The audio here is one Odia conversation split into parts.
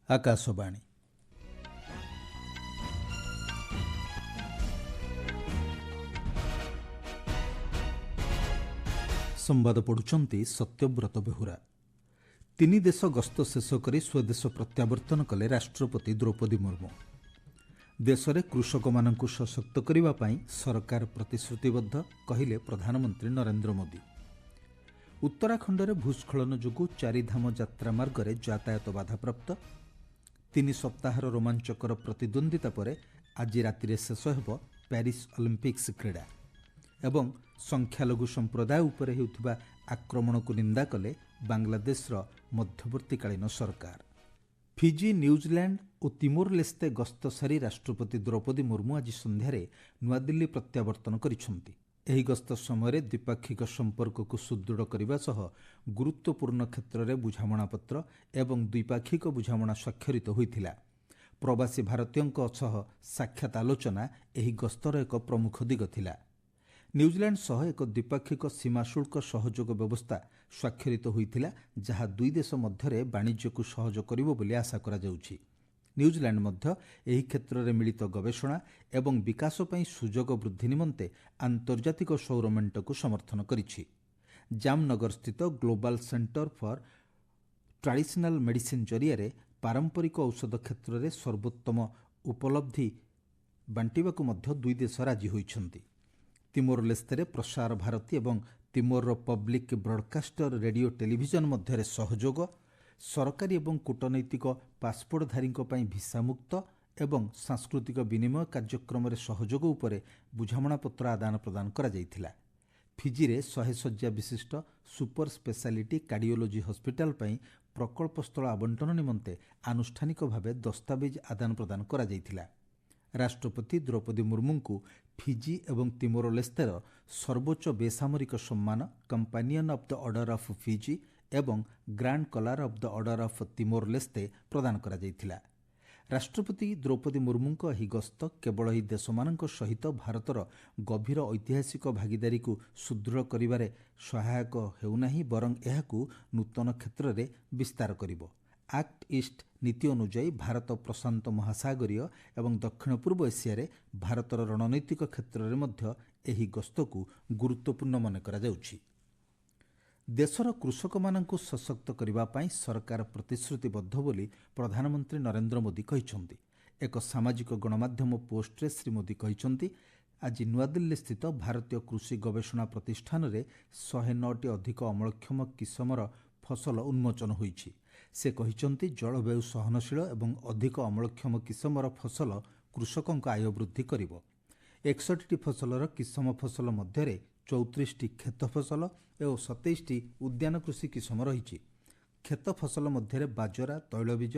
ଆକାଶବାଣୀ। ସମ୍ବାଦ ପଢୁଛନ୍ତି ସତ୍ୟବ୍ରତ ବେହୁରା। ତିନି ଦେଶ ଗସ୍ତ ଶେଷ କରି ସ୍ୱଦେଶ ପ୍ରତ୍ୟାବର୍ତ୍ତନ କଲେ ରାଷ୍ଟ୍ରପତି ଦ୍ରୌପଦୀ ମୁର୍ମୁ। ଦେଶରେ କୃଷକମାନଙ୍କୁ ସଶକ୍ତ କରିବା ପାଇଁ ସରକାର ପ୍ରତିଶ୍ରୁତିବଦ୍ଧ, କହିଲେ ପ୍ରଧାନମନ୍ତ୍ରୀ ନରେନ୍ଦ୍ର ମୋଦି। ଉତ୍ତରାଖଣ୍ଡରେ ଭୂସ୍ଖଳନ ଯୋଗୁଁ ଚାରିଧାମ ଯାତ୍ରା ମାର୍ଗରେ ଯାତାୟାତ ବାଧାପ୍ରାପ୍ତ। 3 ସପ୍ତାହର ରୋମାଞ୍ଚକର ପ୍ରତିଦ୍ୱନ୍ଦ୍ୱିତା ପରେ ଆଜି ରାତିରେ ଶେଷ ହେବ ପ୍ୟାରିସ୍ ଅଲିମ୍ପିକ୍ସ କ୍ରୀଡ଼ା। ଏବଂ ସଂଖ୍ୟାଲଘୁ ସମ୍ପ୍ରଦାୟ ଉପରେ ହେଉଥିବା ଆକ୍ରମଣକୁ ନିନ୍ଦା କଲେ ବାଂଲାଦେଶର ମଧ୍ୟବର୍ତ୍ତୀକାଳୀନ ସରକାର। ଫିଜି, ନ୍ୟୁଜିଲ୍ୟାଣ୍ଡ ଓ ତିମୋର ଲେସ୍ତେ ଗସ୍ତ ସାରି ରାଷ୍ଟ୍ରପତି ଦ୍ରୌପଦୀ ମୁର୍ମୁ ଆଜି ସନ୍ଧ୍ୟାରେ ନୂଆଦିଲ୍ଲୀ ପ୍ରତ୍ୟାବର୍ତ୍ତନ କରିଛନ୍ତି। ଏହି ଗସ୍ତ ସମୟରେ ଦ୍ୱିପାକ୍ଷିକ ସମ୍ପର୍କକୁ ସୁଦୃଢ଼ କରିବା ସହ ଗୁରୁତ୍ୱପୂର୍ଣ୍ଣ କ୍ଷେତ୍ରରେ ବୁଝାମଣାପତ୍ର ଏବଂ ଦ୍ୱିପାକ୍ଷିକ ବୁଝାମଣା ସ୍ୱାକ୍ଷରିତ ହୋଇଥିଲା। ପ୍ରବାସୀ ଭାରତୀୟଙ୍କ ସହ ସାକ୍ଷାତ ଆଲୋଚନା ଏହି ଗସ୍ତର ଏକ ପ୍ରମୁଖ ଦିଗ ଥିଲା। ନ୍ୟୁଜିଲ୍ୟାଣ୍ଡ ସହ ଏକ ଦ୍ୱିପାକ୍ଷିକ ସୀମା ଶୁଳ୍କ ସହଯୋଗ ବ୍ୟବସ୍ଥା ସ୍ୱାକ୍ଷରିତ ହୋଇଥିଲା, ଯାହା ଦୁଇ ଦେଶ ମଧ୍ୟରେ ବାଣିଜ୍ୟକୁ ସହଜ କରିବ ବୋଲି ଆଶା କରାଯାଉଛି। ନ୍ୟୁଜିଲ୍ୟାଣ୍ଡ ମଧ୍ୟ ଏହି କ୍ଷେତ୍ରରେ ମିଳିତ ଗବେଷଣା ଏବଂ ବିକାଶ ପାଇଁ ସୁଯୋଗ ବୃଦ୍ଧି ନିମନ୍ତେ ଆନ୍ତର୍ଜାତିକ ସୌର ମେଣ୍ଟକୁ ସମର୍ଥନ କରିଛି। ଜାମନଗରସ୍ଥିତ global centre for traditional medicine ଜରିଆରେ ପାରମ୍ପରିକ ଔଷଧ କ୍ଷେତ୍ରରେ ସର୍ବୋତ୍ତମ ଉପଲବ୍ଧି ବାଣ୍ଟିବାକୁ ମଧ୍ୟ ଦୁଇ ଦେଶ ରାଜି ହୋଇଛନ୍ତି। ତିମୋର ଲେସ୍ତେରେ ପ୍ରସାର ଭାରତୀ ଏବଂ ତିମୋରର ପବ୍ଲିକ୍ ବ୍ରଡକାଷ୍ଟର ରେଡିଓ ଟେଲିଭିଜନ ମଧ୍ୟରେ ସହଯୋଗ, ସରକାରୀ ଏବଂ କୂଟନୈତିକ ପାସପୋର୍ଟଧାରୀଙ୍କ ପାଇଁ ଭିସାମୁକ୍ତ ଏବଂ ସାଂସ୍କୃତିକ ବିନିମୟ କାର୍ଯ୍ୟକ୍ରମରେ ସହଯୋଗ ଉପରେ ବୁଝାମଣାପତ୍ର ଆଦାନ ପ୍ରଦାନ କରାଯାଇଥିଲା। ଫିଜିରେ 100 ଶଯ୍ୟା ବିଶିଷ୍ଟ ସୁପର ସ୍ପେଶାଲିଟି କାର୍ଡିଓଲୋଜି ହସ୍ପିଟାଲ ପାଇଁ ପ୍ରକଳ୍ପ ସ୍ଥଳ ଆବଣ୍ଟନ ନିମନ୍ତେ ଆନୁଷ୍ଠାନିକ ଭାବେ ଦସ୍ତାବିଜ ଆଦାନ ପ୍ରଦାନ କରାଯାଇଥିଲା। ରାଷ୍ଟ୍ରପତି ଦ୍ରୌପଦୀ ମୁର୍ମୁଙ୍କୁ ଫିଜି ଏବଂ ତିମୋର ଲେସ୍ତେର ସର୍ବୋଚ୍ଚ ବେସାମରିକ ସମ୍ମାନ companion of the order of Fiji ଏବଂ grand collar of the order of Timor Leste ପ୍ରଦାନ କରାଯାଇଥିଲା। ରାଷ୍ଟ୍ରପତି ଦ୍ରୌପଦୀ ମୁର୍ମୁଙ୍କ ଏହି ଗସ୍ତ କେବଳ ଏହି ଦେଶମାନଙ୍କ ସହିତ ଭାରତର ଗଭୀର ଐତିହାସିକ ଭାଗିଦାରୀକୁ ସୁଦୃଢ଼ କରିବାରେ ସହାୟକ ହେଉନାହିଁ, ବରଂ ଏହାକୁ ନୂତନ କ୍ଷେତ୍ରରେ ବିସ୍ତାର କରିବ। ଆକ୍ଟ ଇଷ୍ଟ ନୀତି ଅନୁଯାୟୀ ଭାରତ ପ୍ରଶାନ୍ତ ମହାସାଗରୀୟ ଏବଂ ଦକ୍ଷିଣ ପୂର୍ବ ଏସିଆରେ ଭାରତର ରଣନୈତିକ କ୍ଷେତ୍ରରେ ମଧ୍ୟ ଏହି ଗସ୍ତକୁ ଗୁରୁତ୍ୱପୂର୍ଣ୍ଣ ମନେ କରାଯାଉଛି। ଦେଶର କୃଷକମାନଙ୍କୁ ସଶକ୍ତ କରିବା ପାଇଁ ସରକାର ପ୍ରତିଶ୍ରୁତିବଦ୍ଧ ବୋଲି ପ୍ରଧାନମନ୍ତ୍ରୀ ନରେନ୍ଦ୍ର ମୋଦି କହିଛନ୍ତି। ଏକ ସାମାଜିକ ଗଣମାଧ୍ୟମ ପୋଷ୍ଟରେ ଶ୍ରୀ ମୋଦି କହିଛନ୍ତି, ଆଜି ନୂଆଦିଲ୍ଲୀ ସ୍ଥିତ ଭାରତୀୟ କୃଷି ଗବେଷଣା ପ୍ରତିଷ୍ଠାନରେ 109ଟି ଅଧିକ ଅମଳକ୍ଷମ କିସମର ଫସଲ ଉନ୍ମୋଚନ ହୋଇଛି। ସେ କହିଛନ୍ତି, ଜଳବାୟୁ ସହନଶୀଳ ଏବଂ ଅଧିକ ଅମଳକ୍ଷମ କିସମର ଫସଲ କୃଷକଙ୍କ ଆୟ ବୃଦ୍ଧି କରିବ। 61ଟି ଫସଲର କିସମ ଫସଲ ମଧ୍ୟରେ 34ଟି କ୍ଷେତ ଫସଲ ଓ 27ଟି ଉଦ୍ୟାନ କୃଷି କିସମ ରହିଛି। କ୍ଷେତ ଫସଲ ମଧ୍ୟରେ ବାଜରା, ତୈଳବୀଜ,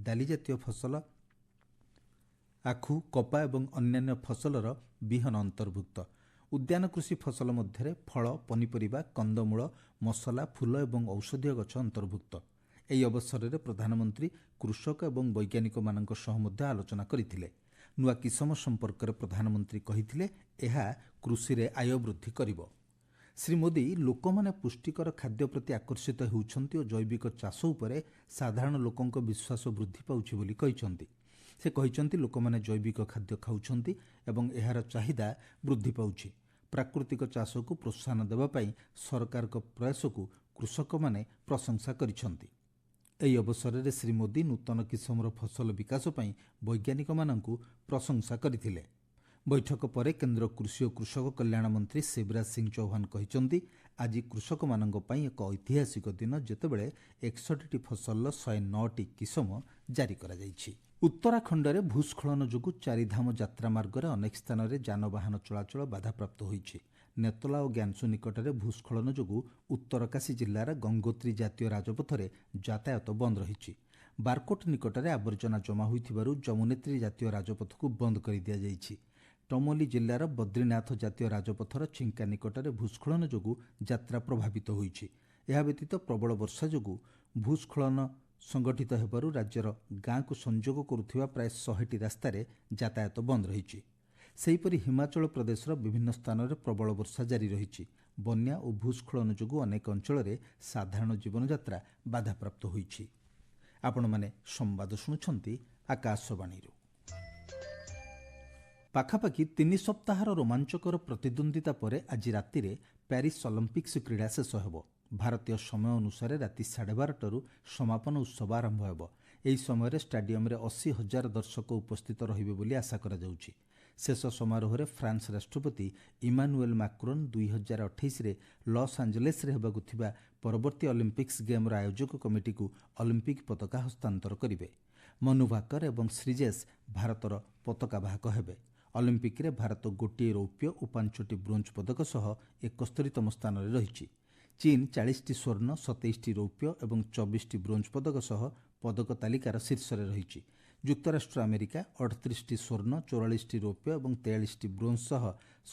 ଡାଲି ଜାତୀୟ ଫସଲ, ଆଖୁ, କପା ଏବଂ ଅନ୍ୟାନ୍ୟ ଫସଲର ବିହନ ଅନ୍ତର୍ଭୁକ୍ତ। ଉଦ୍ୟାନ କୃଷି ଫସଲ ମଧ୍ୟରେ ଫଳ, ପନିପରିବା, କନ୍ଦମୂଳ, ମସଲା, ଫୁଲ ଏବଂ ଔଷଧୀୟ ଗଛ ଅନ୍ତର୍ଭୁକ୍ତ। ଏହି ଅବସରରେ ପ୍ରଧାନମନ୍ତ୍ରୀ କୃଷକ ଏବଂ ବୈଜ୍ଞାନିକମାନଙ୍କ ସହ ମଧ୍ୟ ଆଲୋଚନା କରିଥିଲେ। ନୂଆ କିସମ ସମ୍ପର୍କରେ ପ୍ରଧାନମନ୍ତ୍ରୀ କହିଥିଲେ, ଏହା କୃଷିରେ ଆୟ ବୃଦ୍ଧି କରିବ। ଶ୍ରୀ ମୋଦି ଲୋକମାନେ ପୁଷ୍ଟିକର ଖାଦ୍ୟ ପ୍ରତି ଆକର୍ଷିତ ହେଉଛନ୍ତି ଓ ଜୈବିକ ଚାଷ ଉପରେ ସାଧାରଣ ଲୋକଙ୍କ ବିଶ୍ୱାସ ବୃଦ୍ଧି ପାଉଛି ବୋଲି କହିଛନ୍ତି। ସେ କହିଛନ୍ତି, ଲୋକମାନେ ଜୈବିକ ଖାଦ୍ୟ ଖାଉଛନ୍ତି ଏବଂ ଏହାର ଚାହିଦା ବୃଦ୍ଧି ପାଉଛି। ପ୍ରାକୃତିକ ଚାଷକୁ ପ୍ରୋତ୍ସାହନ ଦେବା ପାଇଁ ସରକାରଙ୍କ ପ୍ରୟାସକୁ କୃଷକମାନେ ପ୍ରଶଂସା କରିଛନ୍ତି। ଏହି ଅବସରରେ ଶ୍ରୀ ମୋଦି ନୂତନ କିସମର ଫସଲ ବିକାଶ ପାଇଁ ବୈଜ୍ଞାନିକମାନଙ୍କୁ ପ୍ରଶଂସା କରିଥିଲେ। ବୈଠକ ପରେ କେନ୍ଦ୍ର କୃଷି ଓ କୃଷକ କଲ୍ୟାଣ ମନ୍ତ୍ରୀ ଶିବରାଜ ସିଂ ଚୌହାନ କହିଛନ୍ତି, ଆଜି କୃଷକମାନଙ୍କ ପାଇଁ ଏକ ଐତିହାସିକ ଦିନ, ଯେତେବେଳେ 61ଟି ଫସଲର 109ଟି କିସମ ଜାରି କରାଯାଇଛି। ଉତ୍ତରାଖଣ୍ଡରେ ଭୂସ୍ଖଳନ ଯୋଗୁଁ ଚାରିଧାମ ଯାତ୍ରା ମାର୍ଗରେ ଅନେକ ସ୍ଥାନରେ ଯାନବାହନ ଚଳାଚଳ ବାଧାପ୍ରାପ୍ତ ହୋଇଛି। ନେତଲା ଓ ଗ୍ୟାନ୍ସୁ ନିକଟରେ ଭୂସ୍ଖଳନ ଯୋଗୁଁ ଉତ୍ତରକାଶୀ ଜିଲ୍ଲାର ଗଙ୍ଗୋତ୍ରୀ ଜାତୀୟ ରାଜପଥରେ ଯାତାୟାତ ବନ୍ଦ ରହିଛି। ବାରକୋଟ ନିକଟରେ ଆବର୍ଜନା ଜମା ହୋଇଥିବାରୁ ଯମୁନେତ୍ରୀ ଜାତୀୟ ରାଜପଥକୁ ବନ୍ଦ କରିଦିଆଯାଇଛି। ଟମୋଲି ଜିଲ୍ଲାର ବଦ୍ରିନାଥ ଜାତୀୟ ରାଜପଥର ଛିଙ୍କା ନିକଟରେ ଭୂସ୍ଖଳନ ଯୋଗୁଁ ଯାତ୍ରା ପ୍ରଭାବିତ ହୋଇଛି। ଏହା ବ୍ୟତୀତ ପ୍ରବଳ ବର୍ଷା ଯୋଗୁଁ ଭୂସ୍ଖଳନ ସଂଗଠିତ ହେବାରୁ ରାଜ୍ୟର ଗାଁକୁ ସଂଯୋଗ କରୁଥିବା ପ୍ରାୟ 100ଟି ରାସ୍ତାରେ ଯାତାୟାତ ବନ୍ଦ ରହିଛି। ସେହିପରି ହିମାଚଳ ପ୍ରଦେଶର ବିଭିନ୍ନ ସ୍ଥାନରେ ପ୍ରବଳ ବର୍ଷା ଜାରି ରହିଛି। ବନ୍ୟା ଓ ଭୂସ୍ଖଳନ ଯୋଗୁଁ ଅନେକ ଅଞ୍ଚଳରେ ସାଧାରଣ ଜୀବନଯାତ୍ରା ବାଧାପ୍ରାପ୍ତ ହୋଇଛି। ଆପଣମାନେ ସମ୍ବାଦ ଶୁଣୁଛନ୍ତି ଆକାଶବାଣୀରୁ। ପାଖାପାଖି 3 ସପ୍ତାହର ରୋମାଞ୍ଚକର ପ୍ରତିଦ୍ୱନ୍ଦିତା ପରେ ଆଜି ରାତିରେ ପ୍ୟାରିସ୍ ଅଲିମ୍ପିକ୍ସ କ୍ରୀଡ଼ା ଶେଷ ହେବ। ଭାରତୀୟ ସମୟ ଅନୁସାରେ ରାତି 12:30ରୁ ସମାପନ ଉତ୍ସବ ଆରମ୍ଭ ହେବ। ଏହି ସମୟରେ ଷ୍ଟାଡିୟମରେ 80,000 ଦର୍ଶକ ଉପସ୍ଥିତ ରହିବେ ବୋଲି ଆଶା କରାଯାଉଛି। ଶେଷ ସମାରୋହରେ ଫ୍ରାନ୍ସ ରାଷ୍ଟ୍ରପତି ଇମାନୁଏଲ ମାକ୍ରୋନ୍ 2028ରେ ଲସ୍ ଆଞ୍ଜେଲେସ୍ରେ ହେବାକୁ ଥିବା ପରବର୍ତ୍ତୀ ଅଲିମ୍ପିକ୍ସ ଗେମ୍ର ଆୟୋଜକ କମିଟିକୁ ଅଲିମ୍ପିକ୍ ପତାକା ହସ୍ତାନ୍ତର କରିବେ। ମନୁ ଭାକର ଏବଂ ଶ୍ରୀଜେଶ ଭାରତର ପତାକା ବାହକ ହେବେ। ଅଲିମ୍ପିକ୍ରେ ଭାରତ 1 ରୌପ୍ୟ ଓ 5ଟି ବ୍ରୋଞ୍ଜ ପଦକ ସହ 71ତମ ସ୍ଥାନରେ ରହିଛି। ଚୀନ୍ 40ଟି ସ୍ୱର୍ଣ୍ଣ, 27ଟି ରୌପ୍ୟ ଏବଂ 24ଟି ବ୍ରୋଞ୍ଜ ପଦକ ସହ ପଦକ ତାଲିକାର ଶୀର୍ଷରେ ରହିଛି। ଯୁକ୍ତରାଷ୍ଟ୍ର ଆମେରିକା 38ଟି ସ୍ୱର୍ଣ୍ଣ, 44ଟି ରୌପ୍ୟ ଏବଂ 43ଟି ବ୍ରୋଞ୍ଜ ସହ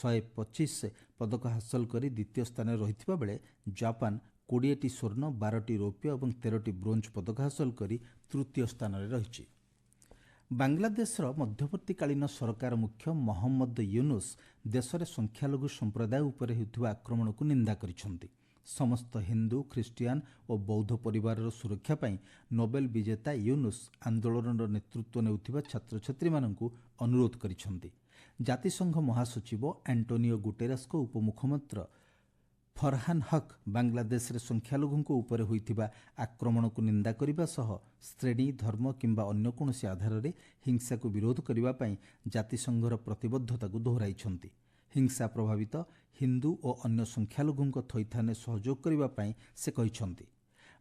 125 ପଦକ ହାସଲ କରି ଦ୍ୱିତୀୟ ସ୍ଥାନରେ ରହିଥିବା ବେଳେ ଜାପାନ 20ଟି ସ୍ୱର୍ଣ୍ଣ, 12ଟି ରୌପ୍ୟ ଏବଂ 13ଟି ବ୍ରୋଞ୍ଜ ପଦକ ହାସଲ କରି ତୃତୀୟ ସ୍ଥାନରେ ରହିଛି। ବାଂଲାଦେଶର ମଧ୍ୟବର୍ତ୍ତୀକାଳୀନ ସରକାର ମୁଖ୍ୟ ମହମ୍ମଦ ୟୁନୁସ୍ ଦେଶରେ ସଂଖ୍ୟାଲଘୁ ସମ୍ପ୍ରଦାୟ ଉପରେ ହେଉଥିବା ଆକ୍ରମଣକୁ ନିନ୍ଦା କରିଛନ୍ତି। ସମସ୍ତ ହିନ୍ଦୁ, ଖ୍ରୀଷ୍ଟିଆନ ଓ ବୌଦ୍ଧ ପରିବାରର ସୁରକ୍ଷା ପାଇଁ ନୋବେଲ ବିଜେତା ୟୁନୁସ୍ ଆନ୍ଦୋଳନର ନେତୃତ୍ୱ ନେଉଥିବା ଛାତ୍ରଛାତ୍ରୀମାନଙ୍କୁ ଅନୁରୋଧ କରିଛନ୍ତି। ଜାତିସଂଘ ମହାସଚିବ ଆଣ୍ଟୋନିଓ ଗୁଟେରସ୍ଙ୍କ ଉପମୁଖପାତ୍ର ଫରହାନ ହକ୍ ବାଂଲାଦେଶରେ ସଂଖ୍ୟାଲଘୁଙ୍କ ଉପରେ ହୋଇଥିବା ଆକ୍ରମଣକୁ ନିନ୍ଦା କରିବା ସହ ଶ୍ରେଣୀ, ଧର୍ମ କିମ୍ବା ଅନ୍ୟ କୌଣସି ଆଧାରରେ ହିଂସାକୁ ବିରୋଧ କରିବା ପାଇଁ ଜାତିସଂଘର ପ୍ରତିବଦ୍ଧତାକୁ ଦୋହରାଇଛନ୍ତି। ହିଂସା ପ୍ରଭାବିତ ହିନ୍ଦୁ ଓ ଅନ୍ୟ ସଂଖ୍ୟାଲଘୁଙ୍କ ଥଇଥାନରେ ସହଯୋଗ କରିବା ପାଇଁ ସେ କହିଛନ୍ତି।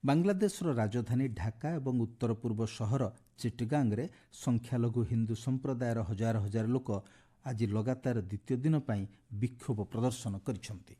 ବାଂଲାଦେଶର ରାଜଧାନୀ ଢାକା ଏବଂ ଉତ୍ତର ପୂର୍ବ ସହର ଚିଟଗାଙ୍ଗରେ ସଂଖ୍ୟାଲଘୁ ହିନ୍ଦୁ ସମ୍ପ୍ରଦାୟର ହଜାର ହଜାର ଲୋକ ଆଜି ଲଗାତାର ଦ୍ୱିତୀୟ ଦିନ ପାଇଁ ବିକ୍ଷୋଭ ପ୍ରଦର୍ଶନ କରିଛନ୍ତି।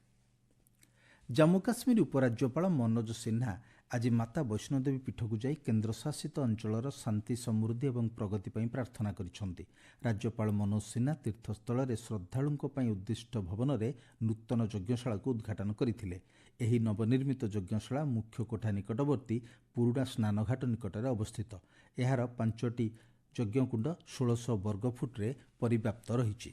ଜାମ୍ମୁ କାଶ୍ମୀର ଉପରାଜ୍ୟପାଳ ମନୋଜ ସିହ୍ନା ଆଜି ମାତା ବୈଷ୍ଣୋଦେବୀ ପୀଠକୁ ଯାଇ କେନ୍ଦ୍ରଶାସିତ ଅଞ୍ଚଳର ଶାନ୍ତି, ସମୃଦ୍ଧି ଏବଂ ପ୍ରଗତି ପାଇଁ ପ୍ରାର୍ଥନା କରିଛନ୍ତି। ରାଜ୍ୟପାଳ ମନୋଜ ସିହ୍ନା ତୀର୍ଥସ୍ଥଳରେ ଶ୍ରଦ୍ଧାଳୁଙ୍କ ପାଇଁ ଉଦ୍ଦିଷ୍ଟ ଭବନରେ ନୂତନ ଯଜ୍ଞଶାଳାକୁ ଉଦ୍ଘାଟନ କରିଥିଲେ। ଏହି ନବନିର୍ମିତ ଯଜ୍ଞଶାଳା ମୁଖ୍ୟ କୋଠା ନିକଟବର୍ତ୍ତୀ ପୁରୁଣା ସ୍ନାନଘାଟ ନିକଟରେ ଅବସ୍ଥିତ। ଏହାର 5ଟି ଯଜ୍ଞକୁଣ୍ଡ 1600 ବର୍ଗଫୁଟରେ ପରିବ୍ୟାପ୍ତ ରହିଛି।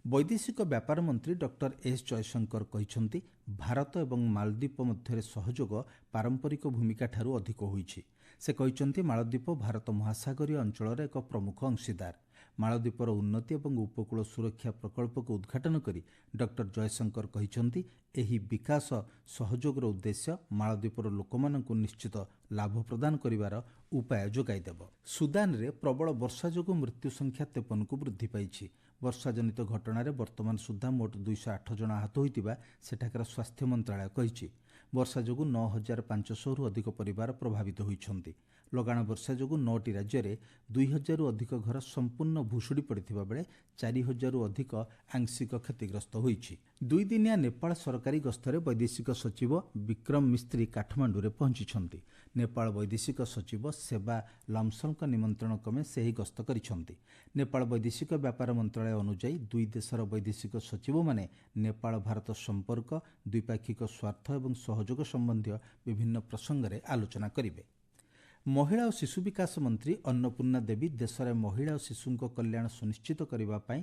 ବୈଦେଶିକ ବ୍ୟାପାର ମନ୍ତ୍ରୀ ଡକ୍ଟର ଏସ୍ ଜୟଶଙ୍କର କହିଛନ୍ତି ଭାରତ ଏବଂ ମାଳଦ୍ୱୀପ ମଧ୍ୟରେ ସହଯୋଗ ପାରମ୍ପରିକ ଭୂମିକାଠାରୁ ଅଧିକ ହୋଇଛି। ସେ କହିଛନ୍ତି ମାଳଦ୍ୱୀପ ଭାରତ ମହାସାଗରୀୟ ଅଞ୍ଚଳର ଏକ ପ୍ରମୁଖ ଅଂଶୀଦାର। ମାଳଦ୍ୱୀପର ଉନ୍ନତି ଏବଂ ଉପକୂଳ ସୁରକ୍ଷା ପ୍ରକଳ୍ପକୁ ଉଦ୍ଘାଟନ କରି ଡକ୍ଟର ଜୟଶଙ୍କର କହିଛନ୍ତି ଏହି ବିକାଶ ସହଯୋଗର ଉଦ୍ଦେଶ୍ୟ ମାଳଦ୍ୱୀପର ଲୋକମାନଙ୍କୁ ନିଶ୍ଚିତ ଲାଭ ପ୍ରଦାନ କରିବାର ଉପାୟ ଯୋଗାଇଦେବ। ସୁଦାନରେ ପ୍ରବଳ ବର୍ଷା ଯୋଗୁଁ ମୃତ୍ୟୁ ସଂଖ୍ୟା 53କୁ ବୃଦ୍ଧି ପାଇଛି। ବର୍ଷାଜନିତ ଘଟଣାରେ ବର୍ତ୍ତମାନ ସୁଦ୍ଧା ମୋଟ 208 ଜଣ ଆହତ ହୋଇଥିବା ସେଠାକାର ସ୍ୱାସ୍ଥ୍ୟ ମନ୍ତ୍ରଣାଳୟ କହିଛି। ବର୍ଷା ଯୋଗୁଁ 9,500ରୁ ଅଧିକ ପରିବାର ପ୍ରଭାବିତ ହୋଇଛନ୍ତି। ଲଗାଣ ବର୍ଷା ଯୋଗୁଁ 9ଟି ରାଜ୍ୟରେ 2,000ରୁ ଅଧିକ ଘର ସମ୍ପୂର୍ଣ୍ଣ ଭୁଶୁଡ଼ି ପଡ଼ିଥିବା ବେଳେ 4,000ରୁ ଅଧିକ ଆଂଶିକ କ୍ଷତିଗ୍ରସ୍ତ ହୋଇଛି। 2 ଦିନିଆ ନେପାଳ ସରକାରୀ ଗସ୍ତରେ ବୈଦେଶିକ ସଚିବ ବିକ୍ରମ ମିସ୍ତ୍ରୀ କାଠମାଣ୍ଡୁରେ ପହଞ୍ଚିଛନ୍ତି। ନେପାଳ ବୈଦେଶିକ ସଚିବ ସେବା ଲମ୍ସଲଙ୍କ ନିମନ୍ତ୍ରଣ କ୍ରମେ ସେ ଏହି ଗସ୍ତ କରିଛନ୍ତି। ନେପାଳ ବୈଦେଶିକ ବ୍ୟାପାର ମନ୍ତ୍ରଣାଳୟ ଅନୁଯାୟୀ ଦୁଇ ଦେଶର ବୈଦେଶିକ ସଚିବମାନେ ନେପାଳ ଭାରତ ସମ୍ପର୍କ, ଦ୍ୱିପାକ୍ଷିକ ସ୍ୱାର୍ଥ ଏବଂ ସହଯୋଗ ସମ୍ବନ୍ଧୀୟ ବିଭିନ୍ନ ପ୍ରସଙ୍ଗରେ ଆଲୋଚନା କରିବେ। ମହିଳା ଓ ଶିଶୁ ବିକାଶ ମନ୍ତ୍ରୀ ଅନ୍ନପୂର୍ଣ୍ଣା ଦେବୀ ଦେଶରେ ମହିଳା ଓ ଶିଶୁଙ୍କ କଲ୍ୟାଣ ସୁନିଶ୍ଚିତ କରିବା ପାଇଁ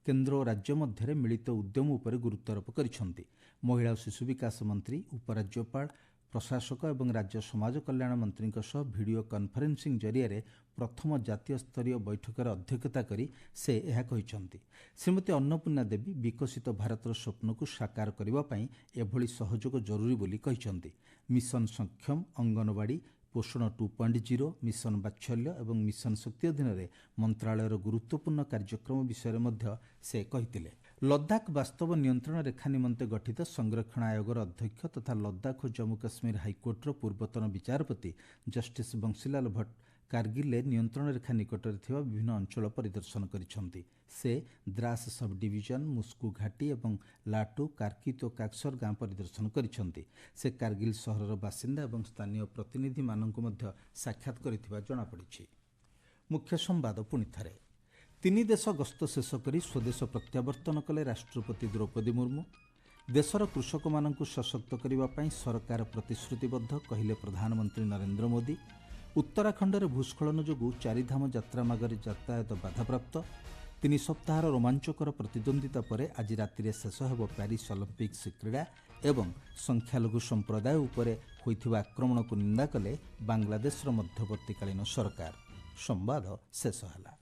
କେନ୍ଦ୍ର ଓ ରାଜ୍ୟ ମଧ୍ୟରେ ମିଳିତ ଉଦ୍ୟମ ଉପରେ ଗୁରୁତ୍ୱାରୋପ କରିଛନ୍ତି। ମହିଳା ଓ ଶିଶୁ ବିକାଶ ମନ୍ତ୍ରୀ, ଉପରାଜ୍ୟପାଳ, ପ୍ରଶାସକ ଏବଂ ରାଜ୍ୟ ସମାଜ କଲ୍ୟାଣ ମନ୍ତ୍ରୀଙ୍କ ସହ ଭିଡ଼ିଓ କନଫରେନ୍ସିଂ ଜରିଆରେ ପ୍ରଥମ ଜାତୀୟ ସ୍ତରୀୟ ବୈଠକରେ ଅଧ୍ୟକ୍ଷତା କରି ସେ ଏହା କହିଛନ୍ତି। ଶ୍ରୀମତୀ ଅନ୍ନପୂର୍ଣ୍ଣା ଦେବୀ ବିକଶିତ ଭାରତର ସ୍ୱପ୍ନକୁ ସାକାର କରିବା ପାଇଁ ଏଭଳି ସହଯୋଗ ଜରୁରୀ ବୋଲି କହିଛନ୍ତି। ମିଶନ ସକ୍ଷମ, ଅଙ୍ଗନବାଡ଼ି, ପୋଷଣ 2.0, ମିଶନ ବାତ୍ସଲ୍ୟ ଏବଂ ମିଶନ ଶକ୍ତି ଅଧୀନରେ ମନ୍ତ୍ରଣାଳୟର ଗୁରୁତ୍ୱପୂର୍ଣ୍ଣ କାର୍ଯ୍ୟକ୍ରମ ବିଷୟରେ ମଧ୍ୟ ସେ କହିଥିଲେ। ଲଦାଖ ବାସ୍ତବ ନିୟନ୍ତ୍ରଣ ରେଖା ନିମନ୍ତେ ଗଠିତ ସଂରକ୍ଷଣ ଆୟୋଗର ଅଧ୍ୟକ୍ଷ ତଥା ଲଦାଖ ଓ ଜମ୍ମୁ କାଶ୍ମୀର ହାଇକୋର୍ଟର ପୂର୍ବତନ ବିଚାରପତି ଜଷ୍ଟିସ୍ ବଂଶୀଲାଲ ଭଟ୍ଟ କାର୍ଗିଲରେ ନିୟନ୍ତ୍ରଣ ରେଖା ନିକଟରେ ଥିବା ବିଭିନ୍ନ ଅଞ୍ଚଳ ପରିଦର୍ଶନ କରିଛନ୍ତି। ସେ ଦ୍ରାସ ସବ୍ ଡିଭିଜନ, ମୁସ୍କୁ ଘାଟି ଏବଂ ଲାଟୁ, କାର୍କିତ୍ ଓ କାକ୍ସର ଗାଁ ପରିଦର୍ଶନ କରିଛନ୍ତି। ସେ କାର୍ଗିଲ ସହରର ବାସିନ୍ଦା ଏବଂ ସ୍ଥାନୀୟ ପ୍ରତିନିଧିମାନଙ୍କୁ ମଧ୍ୟ ସାକ୍ଷାତ କରିଥିବା ଜଣାପଡ଼ିଛି। ମୁଖ୍ୟ ସମ୍ବାଦ ପୁଣିଥରେ। 3 ଦେଶ ଗସ୍ତ ଶେଷ କରି ସ୍ୱଦେଶ ପ୍ରତ୍ୟାବର୍ତ୍ତନ କଲେ ରାଷ୍ଟ୍ରପତି ଦ୍ରୌପଦୀ ମୁର୍ମୁ। ଦେଶର କୃଷକମାନଙ୍କୁ ସଶକ୍ତ କରିବା ପାଇଁ ସରକାର ପ୍ରତିଶ୍ରୁତିବଦ୍ଧ, କହିଲେ ପ୍ରଧାନମନ୍ତ୍ରୀ ନରେନ୍ଦ୍ର ମୋଦି। ଉତ୍ତରାଖଣ୍ଡରେ ଭୂସ୍ଖଳନ ଯୋଗୁଁ ଚାରିଧାମ ଯାତ୍ରା ମାର୍ଗରେ ଯାତାୟାତ ବାଧାପ୍ରାପ୍ତ। 3 ସପ୍ତାହର ରୋମାଞ୍ଚକର ପ୍ରତିଦ୍ୱନ୍ଦିତା ପରେ ଆଜି ରାତିରେ ଶେଷ ହେବ ପ୍ୟାରିସ୍ ଅଲିମ୍ପିକ୍ସ କ୍ରୀଡ଼ା। ଏବଂ ସଂଖ୍ୟାଲଘୁ ସମ୍ପ୍ରଦାୟ ଉପରେ ହୋଇଥିବା ଆକ୍ରମଣକୁ ନିନ୍ଦା କଲେ ବାଂଲାଦେଶର ମଧ୍ୟବର୍ତ୍ତୀକାଳୀନ ସରକାର। ସମ୍ବାଦ ଶେଷ ହେଲା।